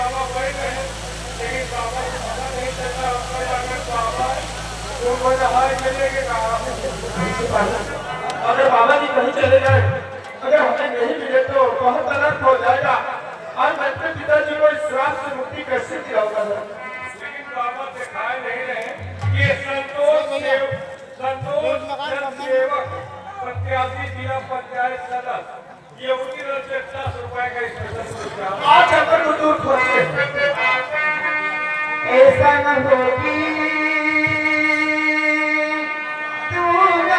बाबा बैठ रहे, लेकिन बाबा को पता नहीं चलता बाबा उनको हाय चले के कहा। अगर बाबा जी कहीं चले जाए, अगर हमें नहीं मिले तो बहुत अनर्थ हो जाएगा। और मैं अपने पिताजी को इस श्राप से मुक्ति कैसे दिलाऊंगा? लेकिन बाबा दिखाए नहीं रहे। ये संतोष सेवक प्रत्याशी जिला पंचायत सदस्य, ये उनकी तरफ से 10 रुपए का स्पेशल पुरस्कार आज अगर दूर खोजे। ऐसा न हो कि तू न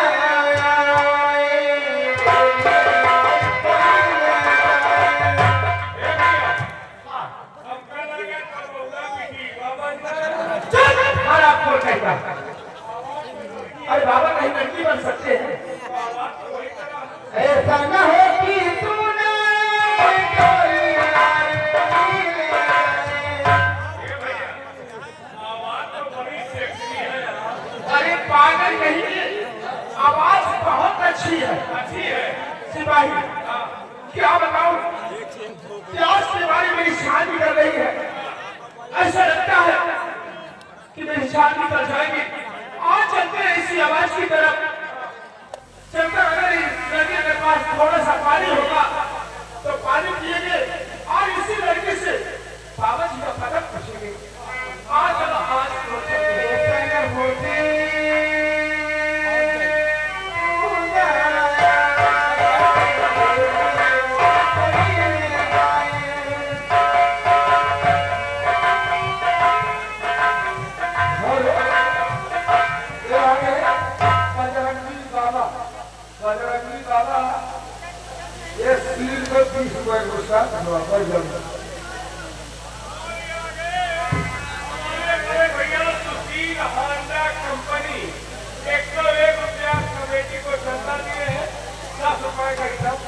अरे बाबा कहीं लड़की बन सकते हैं। ऐसा न हो कि तू न अरे पागल नहीं, आवाज बहुत अच्छी है। सिपाही क्या बताऊं, प्यास के बारे मेरी शादी कर रही है। ऐसा लगता है कि मेरी शादी कर जाएगी। आज चलते हैं इसी आवाज की तरफ। चलकर अगर इस नदी के पास थोड़ा सा पानी होगा तो पानी पिएंगे और इसी लड़की से बाबा जी का पदक पूछेंगे। आज बजरंगी बाबा ये सील को 30 रुपए को साथ वापस जाऊंगा। भैया सुशील होंडा कंपनी 101 रुपया कमेटी को चंदा दिए हैं, 10 रुपए का हिसाब।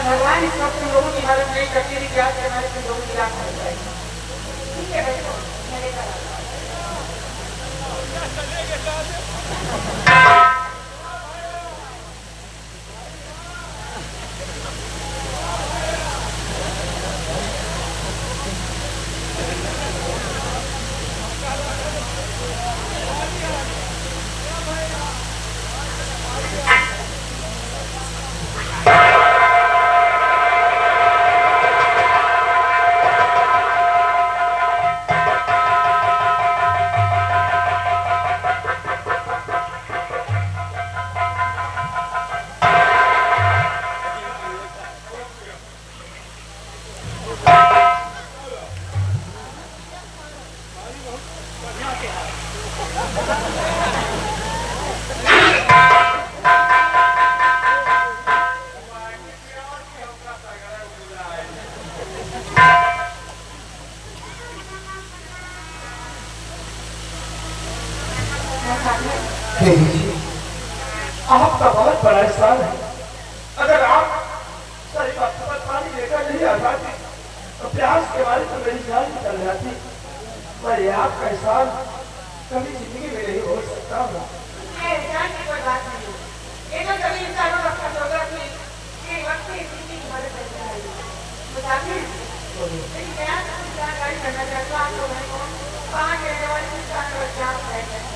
भगवान इस वक्त लोगों की मदद नहीं करती थी, क्या हमारे से लोगों की लाभ हो जाएगी। ठीक है देवी जी, आपका बहुत बड़ा एहसान है। अगर आप सही वक्त पर पानी लेकर नहीं आ पाती तो प्यास के बारे में मेरी जान निकल जाती। पर ये आपका एहसान कभी जिंदगी में नहीं हो सकता हूँ। ये एहसान की कोई बात नहीं है। ये तो सभी इंसानों का जरूरत है कि वक्त की जिंदगी की मदद करते हैं। मुसाफिर लेकिन मैं आपको जानकारी करना चाहता हूँ आप लोगों को वहाँ के रहने वाले इंसान और क्या है।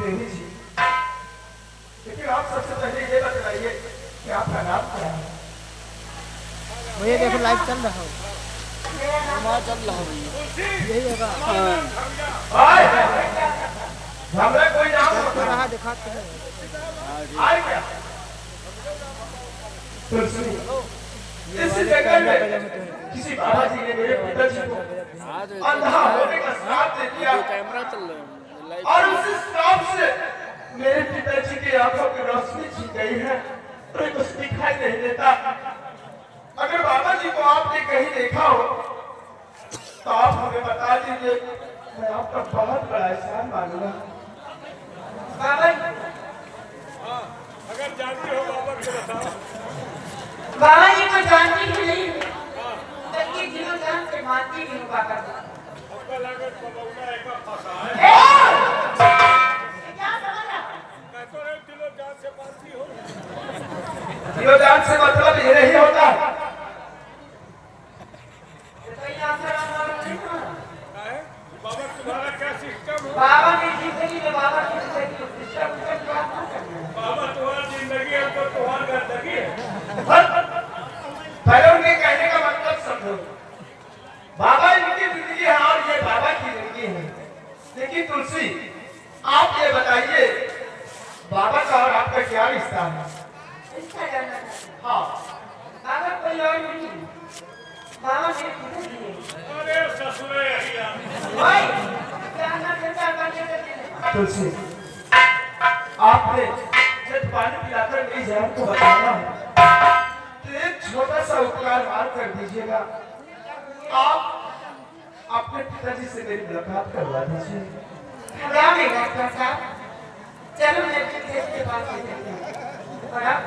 देवी जी, लेकिन आप सबसे पहले ये बताइए कि आपका नाम क्या है? भैया देखो लाइव चल रहा हो, मेरा नाम चल रहा हो यही होगा। आए हमरा कोई नाम तो रहा दिखाते हैं। आए क्या? तुलसी, इस जंगल में किसी बाबा जी ने मेरे पिताजी को अंधा होने का श्राप दे दिया कैमरा चल रहा है और उस श्राप से मेरे पिताजी की आंखों की रोशनी छीन गई है और कुछ दिखाई नहीं देता। अगर बाबा जी को आपने कहीं देखा हो तो आप हमें बता दीजिए, मैं आपका बहुत बड़ा एहसान मानूंगा। बाबा जी, अगर जानती हो बाबा को बताओ। बाबा जी को जानती ही नहीं, बल्कि दिनों जान से मानती ही हूँ बाबा को। आपका लागत पबौना एक फंसा है। क्या समझा? कहते रहे दिलो जान से मानती हो। दिलोजान से मतलब ये नहीं होता। कोई आसाराम वाला नहीं समझा? है? बाबा तुम्हारा क्या सिस्टम है? बाबा की जिंदगी में बाबा की जिंदगी को सिस्टम की बात ना करना। बाबा तुम्हारी जिंदगी है तो तुम्हारी गंदगी है। पहले उनके कहने का मतलब समझो। बाबा इनकी जिंदगी है और ये बाबा की जिंदगी है। लेकिन तुलसी, आप ये बताइए, बाबा का और आपका क्या रिश्ता है? इसका जानना चाहते हैं। हाँ, बाबा कोई और नहीं है। बाबा मेरे पिताजी हैं। अरे ससुरे अहिया। भाई, जानना चाहता करने देते हैं। तुलसी, आपने जब पानी पिलाकर मेरी जान को बताया है तो एक छोटा सा उपकार मार कर दीजिएगा। आप अपने पिताजी से मेरी मुलाकात करवा दीजिए। क्या नहीं डॉक्टर साहब, चलो मैं अपने देश के पास ले चलते हैं। और आप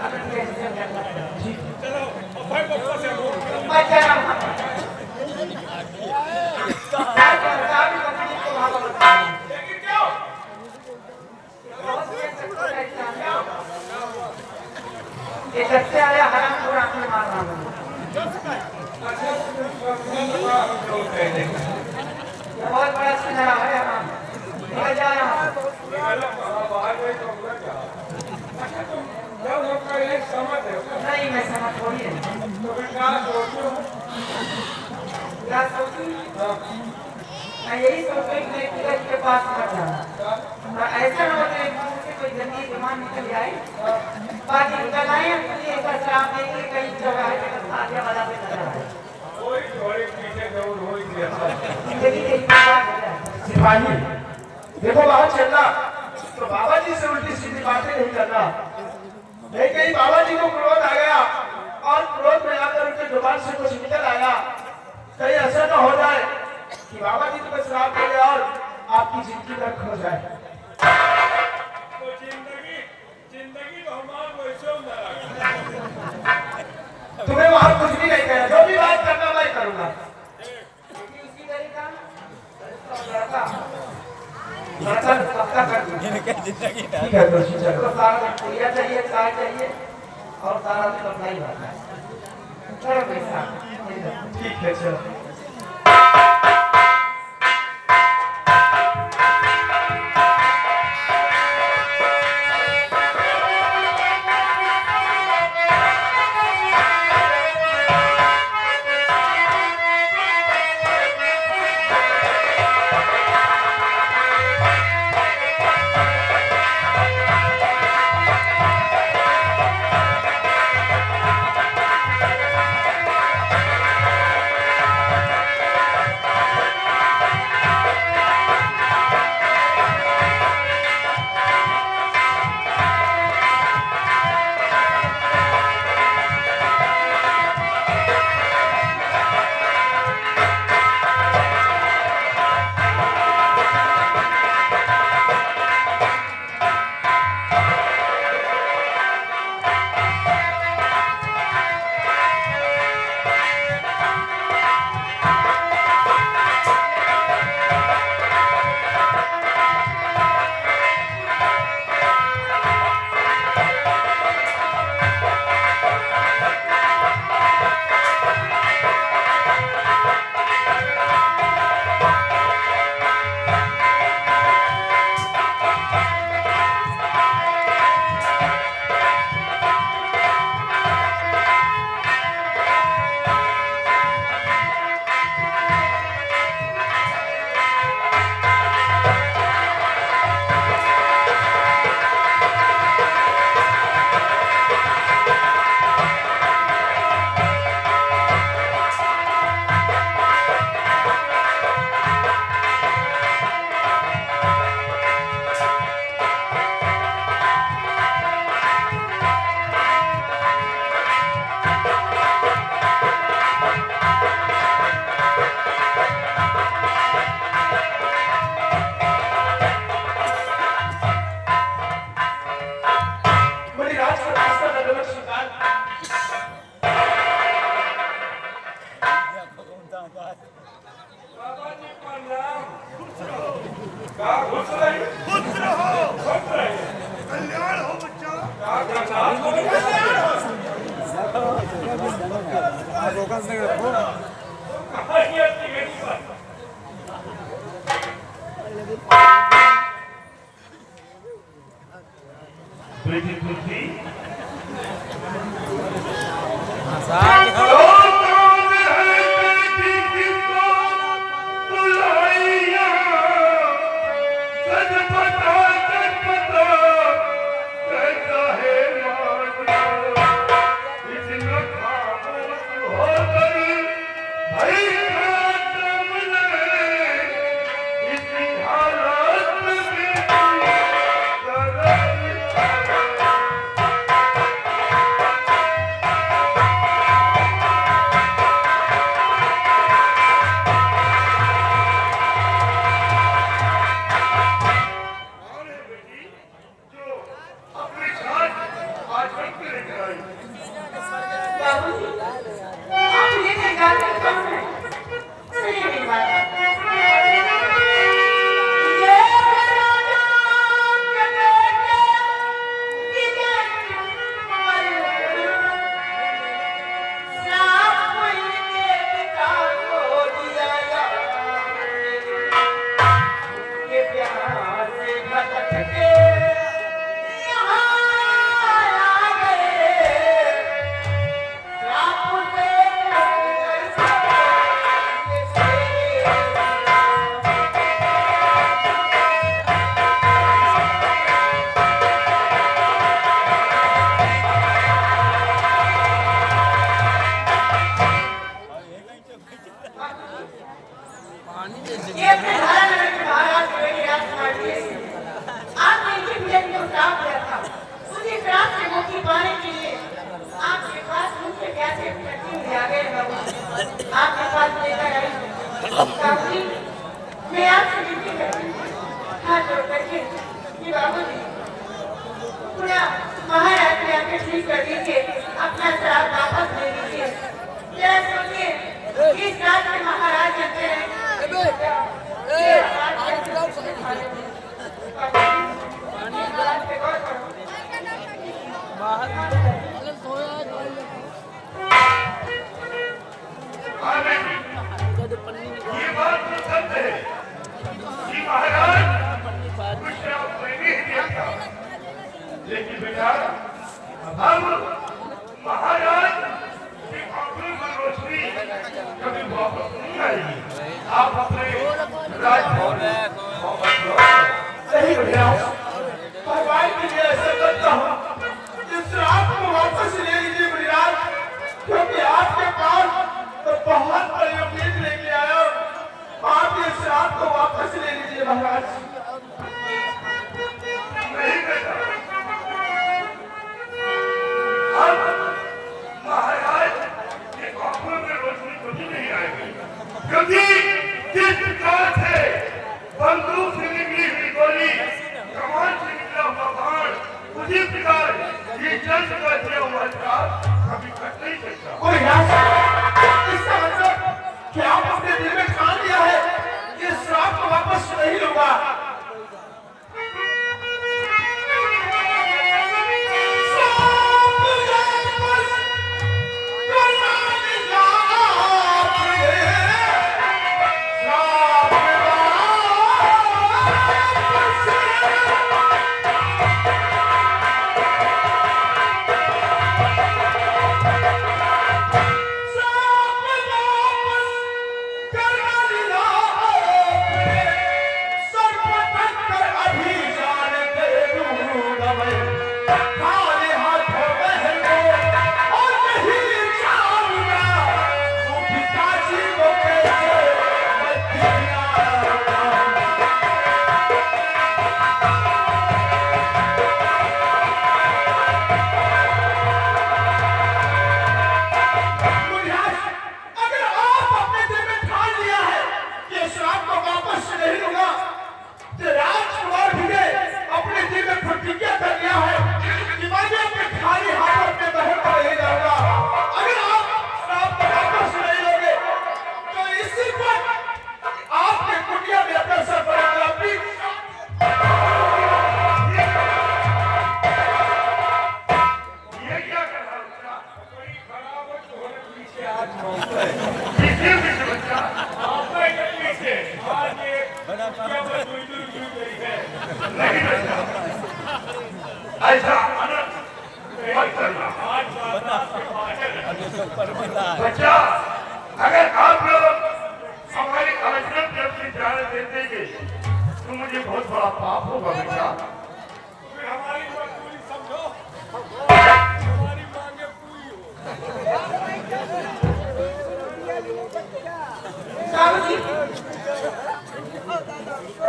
अपने देश से करना है। चलो अब भाई बप्पा से बोल। बच्चा ना डॉक्टर साहब भी बच्चे को भागा बताएं। लेकिन क्यों? ये सबसे आया हराम को आपने मार रहा हूँ। बहुत बड़ा सुनहरा है हराम। निकल जाओ यहाँ। नहीं मैं समझ थोड़ी है। क्या सोचूं? मैं यही सोच रही थी कि के पास मत जाना। और ऐसा ना हो कि मुझसे कोई गंदी बीमार निकल जाए। बाकी निकल आए हैं तो ये ऐसा श्राप देंगे कई जगह है जगह खाद्य वाला पे लगा है। जिंदगी के बर्बाद हो जाए। सिपाही, देखो बाहर चलना तो बाबा जी से उल्टी सीधी बातें नहीं करना। नहीं कहीं बाबा जी को क्रोध आ गया और क्रोध में आकर उनके जुबान से कुछ निकल आया, कहीं ऐसा न हो जाए कि बाबा जी तुम्हें श्राप दे दे और आपकी जिंदगी तक खो जाए। तो जिंदगी तो हमारा वैसे हो ना लगा। तुम्हें वहां कुछ भी नहीं कहना, जो भी बात करना मैं करूंगा। उसी तरीका लड़का लड़का पक्का कर दिया। ठीक है दोषी, चलो। तो सारा पूजा चाहिए, चाय चाहिए और सारा दिन अपना ही बात है। चलो पैसा ठीक है चलो। बेटी तुलसी साथ बाबूजी, आप ये क्या गा रहे हैं? सुनिए मेरी बात। ये राजा के बेटे विजय कुंवर, श्राप इनके पिता को दिया ये प्यार से भटक के ये अपने धारा नगर के महाराज के बेटे राजकुमार जी आपने इनकी पूजन को श्राप दिया था। उसी श्राप से मुक्ति पाने के लिए आपके पास मुझसे कैसे प्रति हुई आ गए बाबू, आपके पास लेकर आई बाबूजी, मैं आपसे विनती करती हूँ हाथ जोड़ करके कि बाबूजी पूरा महाराज ने आके ठीक कर दीजिए, अपना श्राप वापस ले लीजिए। जरा सोचिए इस रात में महाराज कहते हैं ये बात तो सत्य है कि महाराज कुछ नहीं देखा, लेकिन बेटा अब महाराज की आंखों में रोशनी कभी वापस नहीं आएगी। आप अपने राजभवन नहीं भैया, भगवान के लिए ऐसा करता हूँ, इस श्राप को वापस ले लीजिए महाराज, क्योंकि आपके पास तो बहुत बड़ी उम्मीद लेके आया हूँ। आप इस श्राप को वापस ले लीजिए महाराज। नहीं बेटा, अब महाराज की आंखों में रोशनी कभी नहीं आएगी, क्योंकि जिस प्रकार से बंदूक से निकली हुई गोली, कमान से निकला हुआ बाण, उसी प्रकार ये जंग का दिया हुआ श्राप कभी कट नहीं सकता। कोई इसका मतलब कि आप अपने दिल में ठान लिया है कि इस श्राप को वापस नहीं लूंगा। प्रतिज्ञा कर लिया है कि मैं ऐसा अनर्थ मत करना। बच्चा, अगर आप लोग हमारी आश्रम की अपनी जान दे देंगे तो मुझे बहुत बड़ा पाप होगा बेटा। फिर हमारी बात पूरी समझो, हमारी मांगे पूरी हो। साहब जी,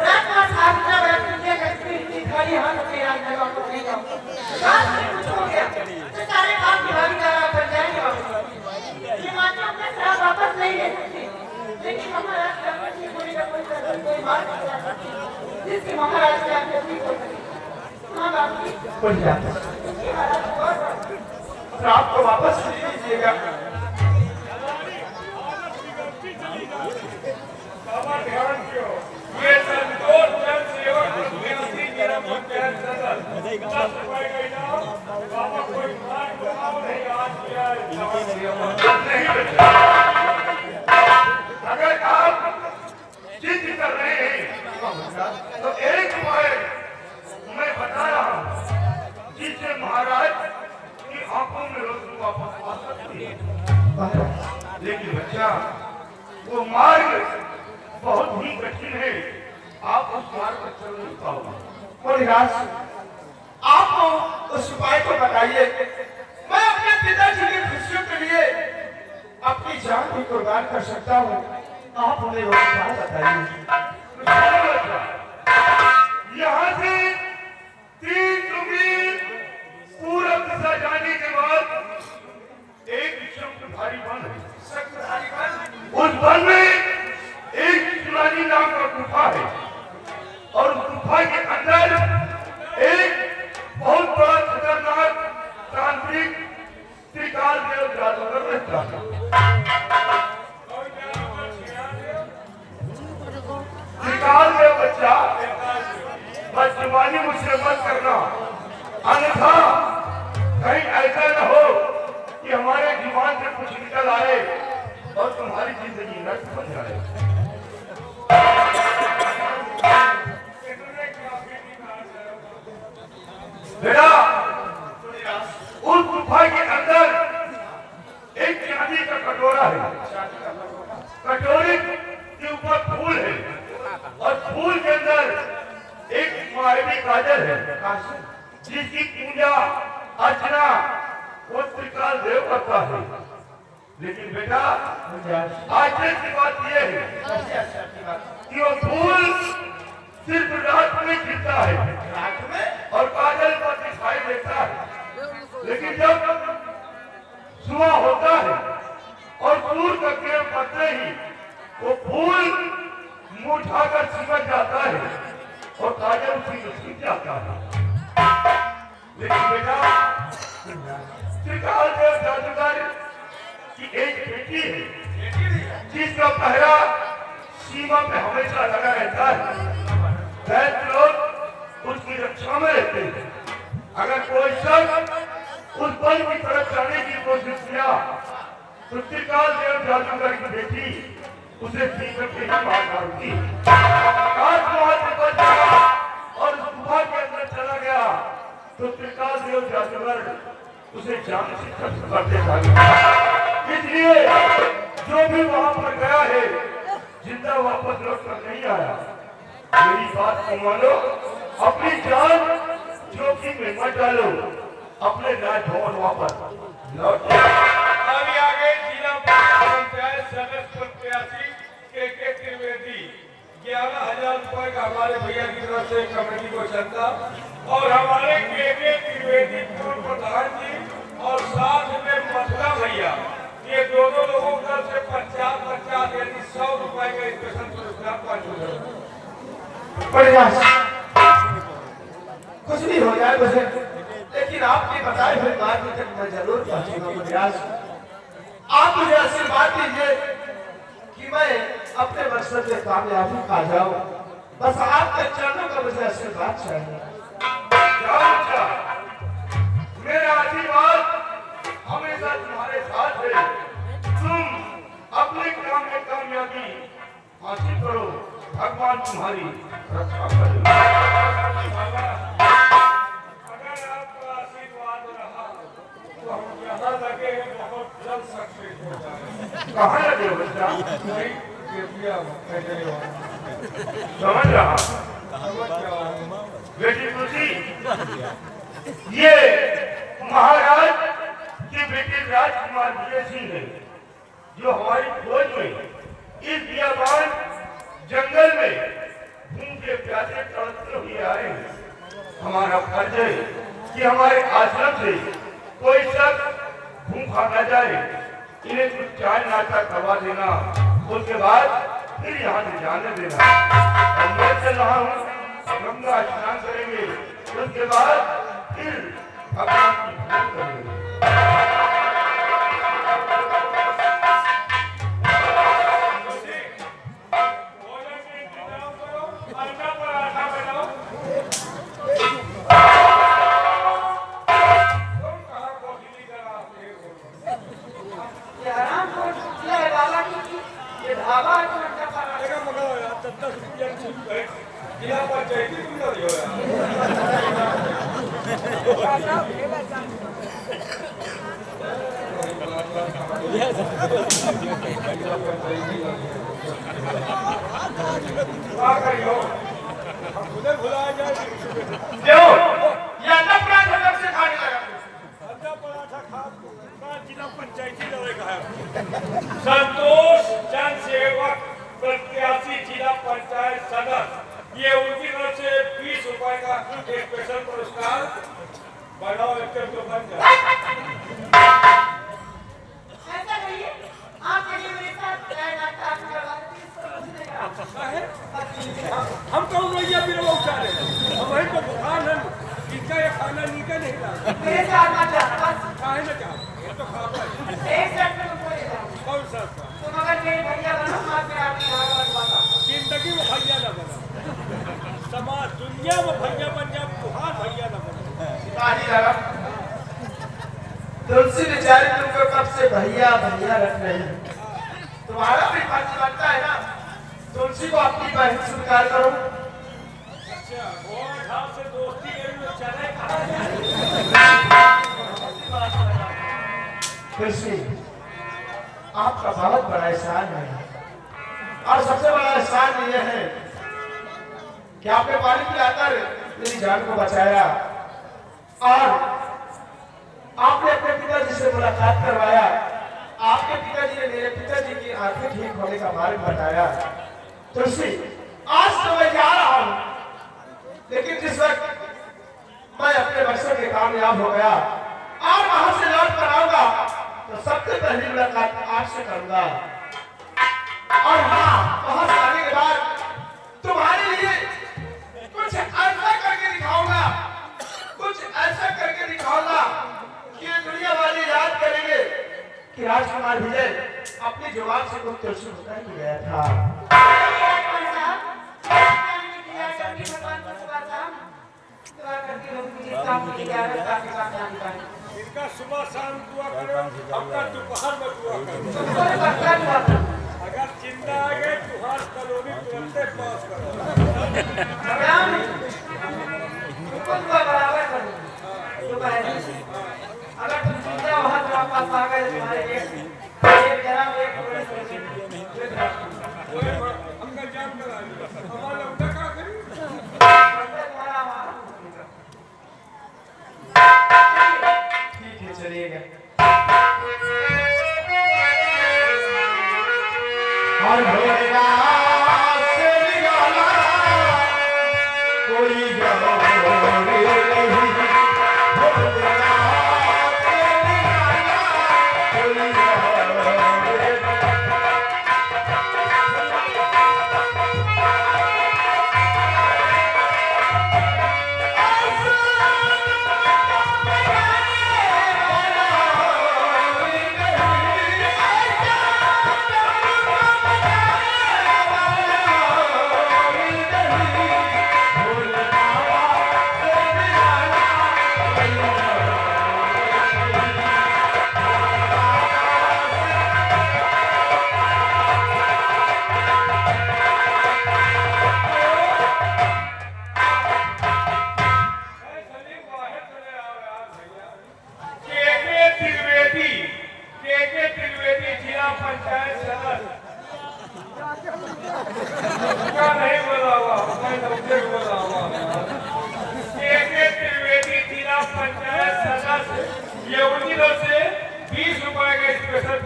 रात रात आप जब रखिए करके खाली हाथ में आज जगह को नहीं जाओ। रात में कुछ हो गया तो सारे काम की भागीदार आप बन जाएंगे वापस। ये मानो अपना शराब वापस नहीं ले सकते, लेकिन महाराज का अपनी पूरी का कोई मार्ग नहीं आ सकती जिसकी महाराज की आज्ञा नहीं हो सके। हाँ बाबू जी, श्राप को वापस ले लीजिएगा। बाबा ध्यान क्यों? ये संतोष जन सेवक प्रत्याशी मेरा मन प्यार सदन 10 रुपए का इनाम। बाबा कोई मान को नहीं आज किया है। अगर आप जिद कर रहे हैं तो एक उपाय मैं बता रहा हूं जिससे महाराज की आंखों में रोशनी वापस आ सकती है। लेकिन बच्चा, वो मार्ग बहुत ही कठिन है, आप उस मार्ग पर चल नहीं पाओगे। आप उस उपाय को बताइए, मैं अपने पिताजी की खुशियों के लिए अपनी जान भी कुर्बान कर सकता हूँ। आप उन्हें वो उपाय बताइए। यहाँ से 3 मील पूरब दिशा जाने के बाद एक शब्द भारी वन है। उस वन में एक चुरानी नाम का गुफा है और उस गुफा के अंदर एक बहुत बड़ा खतरनाक तांत्रिक त्रिकाल देव जादूगर रहता है। त्रिकाल देव बच्चा, बस जुबानी मुझसे मत करना, अन्यथा कहीं ऐसा न हो कि हमारे जुबान से कुछ निकल आए और तुम्हारी जिंदगी नष्ट बन जाए। बेटा, उस गुफा के अंदर एक चांदी का कटोरा है। कटोरे के ऊपर फूल है और फूल के अंदर एक मायावी काजल है जिसकी पूजा अर्चना वो त्रिकाल देव करता है। लेकिन बेटा, आश्चर्य की बात यह है कि वो फूल सिर्फ रात में खिलता है और काजल पर दिखाई देता है, लेकिन जब सुबह होता है और सूर्य का किरण पड़ते ही वो फूल मुंह उठाकर सिमट जाता है और काजल उसी में छिप जाता है। लेकिन बेटा, त्रिकाल देव जादूगर की एक बेटी है जिसका पहरा सीमा पे हमेशा लगा रहता है। दैत्य लोग उसकी रक्षा में रहते हैं। अगर कोई शख्स उस बल की तरफ जाने की कोशिश किया तो त्रिकाल देव जादूगर की बेटी उसे सीकर के ही मार डालती। काश वहां से बच गया और उस गुफा के अंदर चला गया तो त्रिकाल देव जादूगर उसे जान से खत्म कर देता। इसलिए जो भी वहां पर गया है जिंदा वापस लौट कर नहीं आया। मेरी बात को मानो, अपनी जान जोखिम में मत डालो, अपने राजभवन वापस लौट। अभी आगे जिला पंचायत सदस्य प्रत्याशी के त्रिवेदी 11,000 रुपए का हमारे भैया की तरफ से कमेटी को चलता और हमारे के त्रिवेदी पूर्व प्रधान जी और साथ में मथुरा भैया, ये दोनों लोगों की तरफ से 50-50 यानी 100 रुपए का स्पेशल पुरस्कार पांच कुछ भी हो जाए मुझे, लेकिन आपके बताए हुए बात तक मैं जरूर पहुंचूंगा। आप मुझे आशीर्वाद दीजिए कि मैं अपने मकसद में कामयाबी पा जाऊं। बस आपके चरणों का मुझे आशीर्वाद चाहिए। मेरा आशीर्वाद हमेशा तुम्हारे साथ है। तुम अपने काम में कामयाबी हासिल करो, भगवान तुम्हारी रक्षा करें। अगर आप कहाँ लगे हो बच्चा? नहीं, ये दिया पैसे नहीं हुआ। समझ रहा समझ गया। बेटी तुलसी, ये महाराज की बेटी राजकुमार विजय सिंह है, जो हमारी फौज में इस बियाबान जंगल में भूखे प्यासे तड़पते हुए आए हैं। हमारा फर्ज है कि हमारे आश्रम से कोई शख्स भूखा न जाए, इन्हें कुछ चाय नाश्ता करवा देना, उसके बाद फिर यहाँ से जाने देना। और मैं चल रहा हूँ, गंगा स्नान करेंगे, उसके बाद फिर भगवान की पूजा करेंगे। भोजन के इंतजाम करो, अंडा पराठा बनाओ। तुम कहाँ कॉफी करा ये आराम को किया है बाबा की ये ढाबा है तो अच्छा पड़ा देखा मगर यार 10 रुपया छूट गए। जिला पंचायती तुम कर रही हो यार। क्या करी हो? हम उधर भुलाया जाए। क्यों? ये अन्ना पराठा कब से खाने लगा? अंडा पराठा खा जिला पंचायती लड़े का है। संतोष जन सेवक प्रत्याशी जिला पंचायत सदस्य, ये उनकी तरफ से 20 रुपए का एक स्पेशल पुरस्कार बढ़ाओ एक तो बन जाए। ऐसा करिए आप चलिए मेरे साथ चाय नाश्ता आप करवा दीजिए। हम कौन भैया भी लोग उठा रहे हैं, हम वहीं तो दुकान है, इनका ये खाना नीचे नहीं ला। मेरे साथ मत जाना बस काहे न जाओ, ये तो खाना है। एक सेकंड में तुमको ले जाऊँ कौन सा तो मगर मेरे भैया बनो मार के आपकी यहाँ बनवाता जिंदगी में भैया न बना, समाज दुनिया में भैया बन जाए, तुहार भैया न बना। सिपाही लगा तुलसी बेचारी तुमको कब से भैया भैया रख रही है। तुम्हारा भी फर्ज बनता है ना, तुलसी को अपनी बहन स्वीकार करो। अच्छा, और ढाल से दोस्ती करी तो चले कहाँ तुलसी, आपका बहुत बड़ा एहसान है, और सबसे बड़ा एहसान यह है कि आपने पानी पिलाकर मेरी जान को बचाया, और आपने अपने पिताजी से मुलाकात करवाया। आपके पिताजी ने मेरे पिताजी की आंखें ठीक होने का मार्ग बताया। तुलसी, आज तो मैं जा रहा हूं, लेकिन जिस वक्त मैं अपने मकसद में कामयाब हो गया और वहां से लौट कर आऊंगा तो सबसे पहली मुलाकात आपसे करूंगा। और हाँ, वहां से आने के बाद तुम्हारे लिए कुछ ऐसा करके दिखाऊंगा, कुछ ऐसा करके दिखाऊंगा कि ये दुनिया वाले याद करेंगे कि राजकुमार विजय अपनी जुबान से कुछ तुलसी होकर ही गया था। इनका सुबह शाम दुआ करो, अपना दोपहर में दुआ करो। अगर जिंदा आ गए तुहार कलोनी तुरंते पास करो। अगर तुम जिंदा वहां तो वापस आ गए तुम्हारे एक जनाब एक अंकल जाम करा हमारा उनका क्या करी। ठीक है, चलिएगा। और भोलेनाथ से निकाला कोई गौरी नहीं, भोलेनाथ से निकाला कोई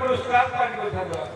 पुरस्कार पाने को धन्यवाद।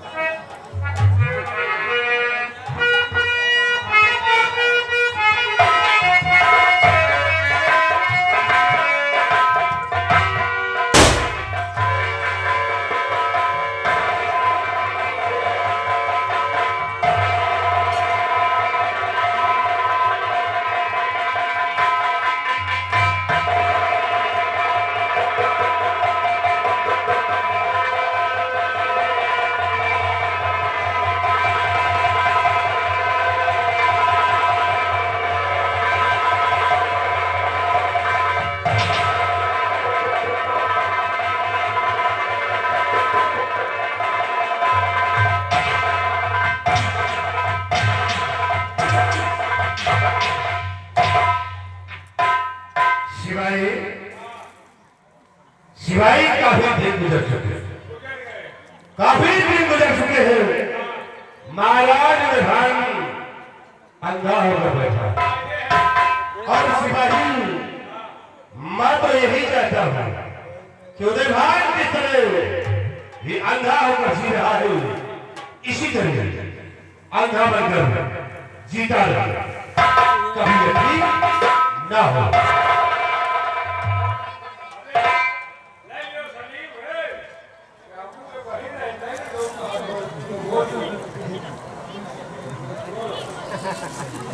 शिवाई शिवाई काफी दिन गुजर चुके हैं, काफी दिन गुजर चुके हैं। महाराज विधान अंधा होकर बैठा और सिपाही मैं तो यही चाहता हूं कि उदयभान की तरह ये अंधा होकर जी रहा है, इसी तरह अंधा बनकर जीता रहे, कभी यकीन ना हो।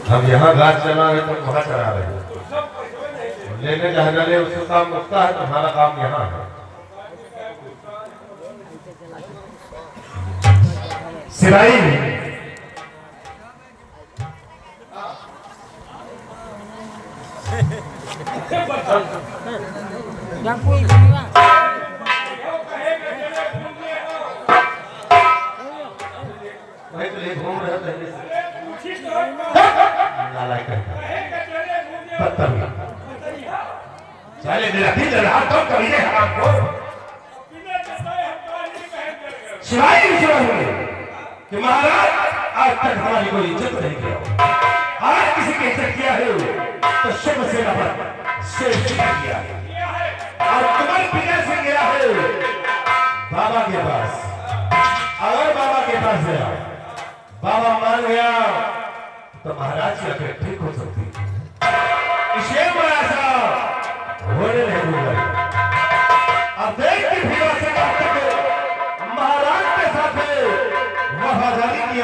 हम यहाँ घाट चला है तो वहाँ चला रहे हैं, लेने जाने ले उसका काम मुक्ता है, तुम्हारा काम यहाँ है। सिपाही कोई बनेगा वही तो ले घूम रहे थे नालायक है। चले मेरा दिल रहा तो कभी नहीं आपको शिवाई कि महाराज आज तक हमारी कोई इज्जत नहीं किया, आज किसी की इज्जत किया है तो शुभ सेना पर शेर किया है और कमल पीने से गया है बाबा के पास। अगर बाबा के पास गया, बाबा मान गया तो महाराज की अकड़ ठीक हो सकती है। इसे बड़ा सा होने नहीं दूंगा। अब देख की भीड़ से महाराज के साथ वफादार